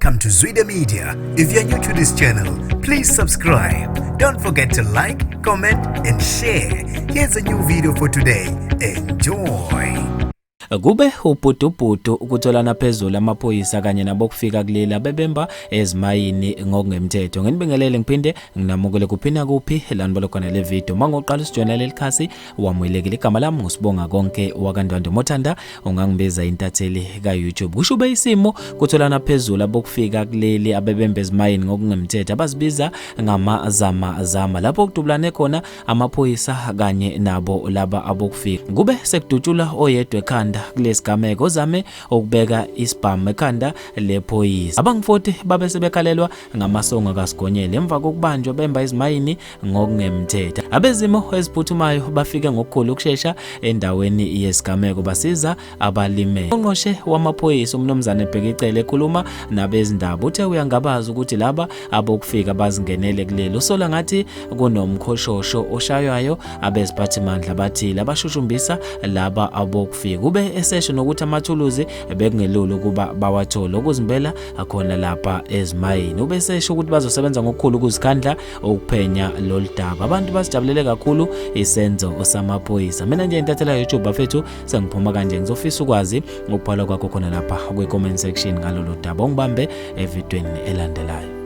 Welcome to Zwida Media. If you're new to this channel, please subscribe. Don't forget to like, comment, and share. Here's a new video for today. Enjoy. Kube ubhudubudu ukutholana phezulu amaphoyisa kanye nabokufika kuleli abebemba ezimayini ngokungemthetho. Nginibingelele ngiphinde nginamukele kuphina kuphi lani balokwana le video. Mangoqala sijoyina leli khasi wamuyelekile igama lami ngusibonga konke wakandwando Mothanda ungangibiza intatheli ka YouTube. Kushube isimo kutholana phezulu abokufika kuleli abebemba ezimayini ngokungemthetho abazibiza ngama-zama lapho kudubulane khona amaphoyisa kanye nabo laba abokufika. Kube sekudutshula oyedwa ekhanda kulesigameko ozame ukubeka isibhamu ekhanda lephoyisa. Abangu-40 babe sebekhalelwa ngamasongo kasigonyela emva kokubanjwa bemba izimayini ngokungemthetho. Abezimo eziphuthumayo bafike ngokukhulu ukushesha endaweni yesigameko basiza abalimele. Ungqongqoshe wamaphoyisa umnumzane Bhekicele ekhuluma nabezindaba uthe uyangabaza ukuthi laba abokufika bazingenele kuleli. Usola ngathi kunomkhoshosho oshaywayo abeziphathimandla bathile abashushumbisa laba abokufika. Ube esesho nokuthi amathuluzi bekungelulu kuba bawathole ukuzimbela akhona lapha ezimayini. Ube esesho ukuthi bazosebenza ngokukhulu ukuzikhandla ukuphenya loludaba. Abantu basijabulele kakhulu isenzo samaphoyisa. Mina nje intathela YouTube bafethu sengiphuma kanje ngizofisa ukwazi ukubhala kwakho khona lapha kwi comment section ngalolu daba. Ungibambe evidweni elandelayo.